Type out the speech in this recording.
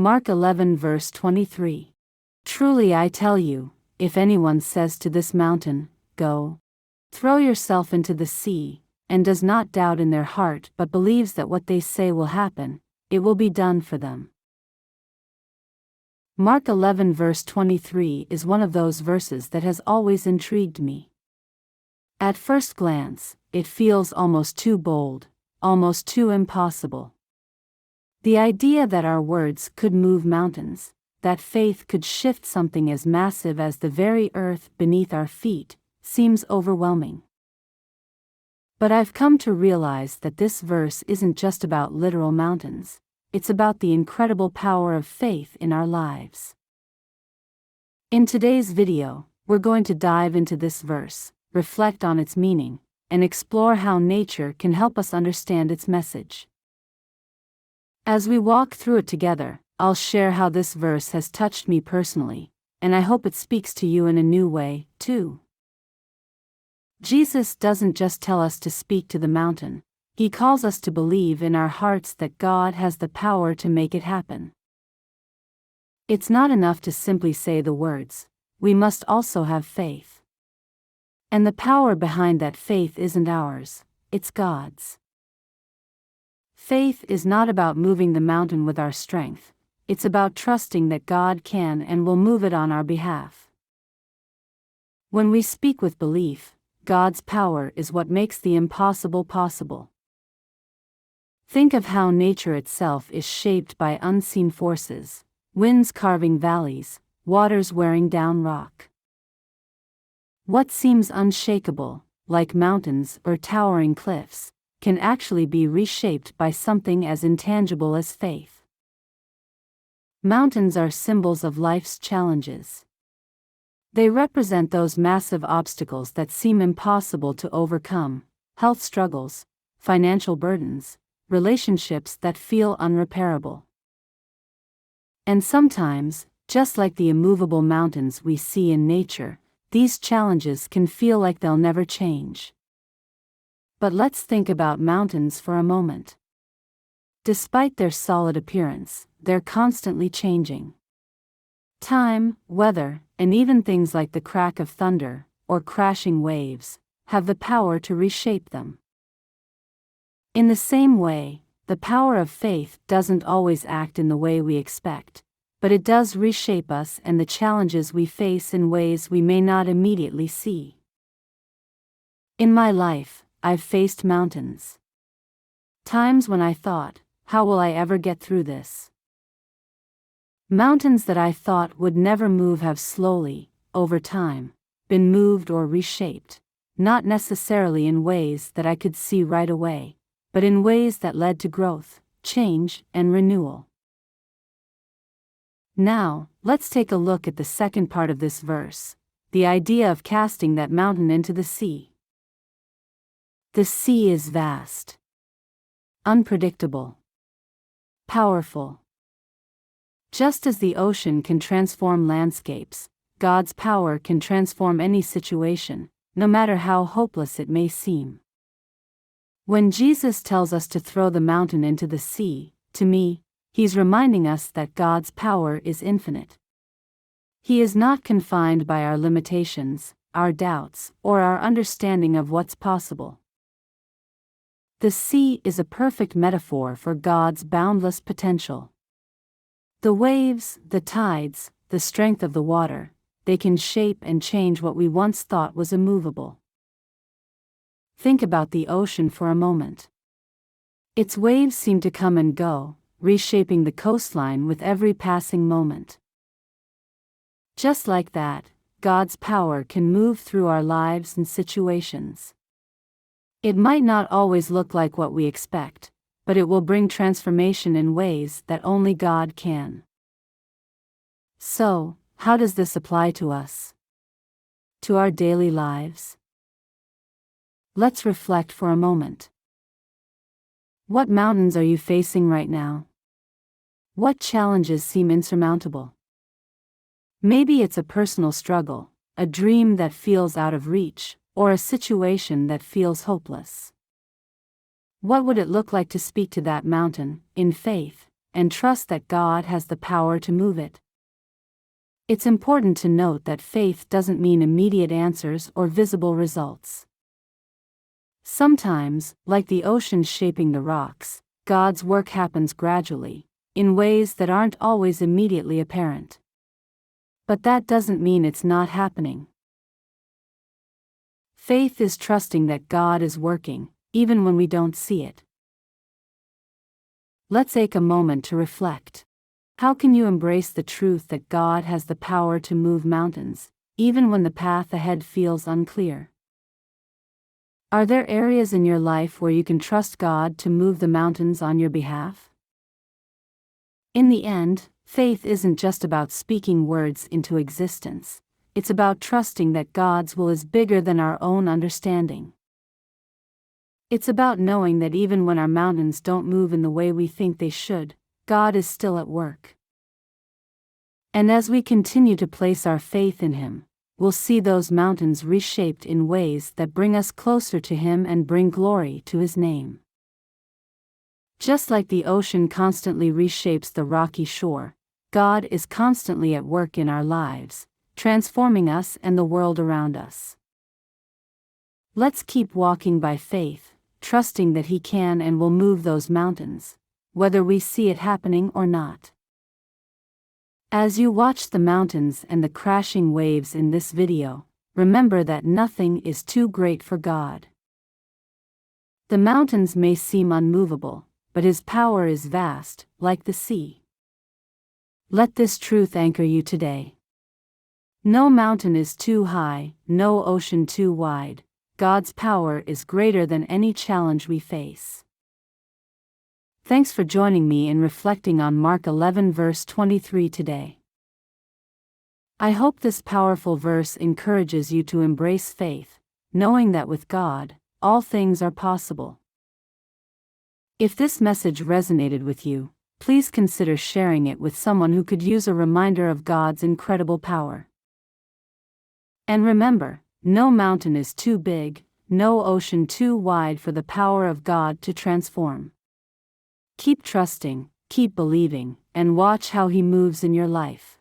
Mark 11 verse 23. Truly I tell you, if anyone says to this mountain, Go, throw yourself into the sea, and does not doubt in their heart but believes that what they say will happen, it will be done for them. Mark 11 verse 23 is one of those verses that has always intrigued me. At first glance, it feels almost too bold, almost too impossible. The idea that our words could move mountains, that faith could shift something as massive as the very earth beneath our feet, seems overwhelming. But I've come to realize that this verse isn't just about literal mountains, it's about the incredible power of faith in our lives. In today's video, we're going to dive into this verse, reflect on its meaning, and explore how nature can help us understand its message. As we walk through it together, I'll share how this verse has touched me personally, and I hope it speaks to you in a new way, too. Jesus doesn't just tell us to speak to the mountain, he calls us to believe in our hearts that God has the power to make it happen. It's not enough to simply say the words, we must also have faith. And the power behind that faith isn't ours, it's God's. Faith is not about moving the mountain with our strength, it's about trusting that God can and will move it on our behalf. When we speak with belief, God's power is what makes the impossible possible. Think of how nature itself is shaped by unseen forces, winds carving valleys, waters wearing down rock. What seems unshakable, like mountains or towering cliffs, can actually be reshaped by something as intangible as faith. Mountains are symbols of life's challenges. They represent those massive obstacles that seem impossible to overcome, health struggles, financial burdens, relationships that feel unrepairable. And sometimes, just like the immovable mountains we see in nature, these challenges can feel like they'll never change. But let's think about mountains for a moment. Despite their solid appearance, they're constantly changing. Time, weather, and even things like the crack of thunder, or crashing waves, have the power to reshape them. In the same way, the power of faith doesn't always act in the way we expect, but it does reshape us and the challenges we face in ways we may not immediately see. In my life, I've faced mountains. Times when I thought, how will I ever get through this? Mountains that I thought would never move have slowly, over time, been moved or reshaped, not necessarily in ways that I could see right away, but in ways that led to growth, change, and renewal. Now, let's take a look at the second part of this verse, the idea of casting that mountain into the sea. The sea is vast, unpredictable, powerful. Just as the ocean can transform landscapes, God's power can transform any situation, no matter how hopeless it may seem. When Jesus tells us to throw the mountain into the sea, to me, he's reminding us that God's power is infinite. He is not confined by our limitations, our doubts, or our understanding of what's possible. The sea is a perfect metaphor for God's boundless potential. The waves, the tides, the strength of the water, they can shape and change what we once thought was immovable. Think about the ocean for a moment. Its waves seem to come and go, reshaping the coastline with every passing moment. Just like that, God's power can move through our lives and situations. It might not always look like what we expect, but it will bring transformation in ways that only God can. So, how does this apply to us? To our daily lives? Let's reflect for a moment. What mountains are you facing right now? What challenges seem insurmountable? Maybe it's a personal struggle, a dream that feels out of reach, or a situation that feels hopeless. What would it look like to speak to that mountain, in faith, and trust that God has the power to move it. It's important to note that faith doesn't mean immediate answers or visible results. Sometimes, like the ocean shaping the rocks, God's work happens gradually, in ways that aren't always immediately apparent. But that doesn't mean it's not happening. Faith is trusting that God is working, even when we don't see it. Let's take a moment to reflect. How can you embrace the truth that God has the power to move mountains, even when the path ahead feels unclear? Are there areas in your life where you can trust God to move the mountains on your behalf? In the end, faith isn't just about speaking words into existence. It's about trusting that God's will is bigger than our own understanding. It's about knowing that even when our mountains don't move in the way we think they should, God is still at work. And as we continue to place our faith in Him, we'll see those mountains reshaped in ways that bring us closer to Him and bring glory to His name. Just like the ocean constantly reshapes the rocky shore, God is constantly at work in our lives, transforming us and the world around us. Let's keep walking by faith, trusting that He can and will move those mountains, whether we see it happening or not. As you watch the mountains and the crashing waves in this video, remember that nothing is too great for God. The mountains may seem unmovable, but His power is vast, like the sea. Let this truth anchor you today. No mountain is too high, no ocean too wide. God's power is greater than any challenge we face. Thanks for joining me in reflecting on Mark 11 verse 23 today. I hope this powerful verse encourages you to embrace faith, knowing that with God, all things are possible. If this message resonated with you, please consider sharing it with someone who could use a reminder of God's incredible power. And remember, no mountain is too big, no ocean too wide for the power of God to transform. Keep trusting, keep believing, and watch how He moves in your life.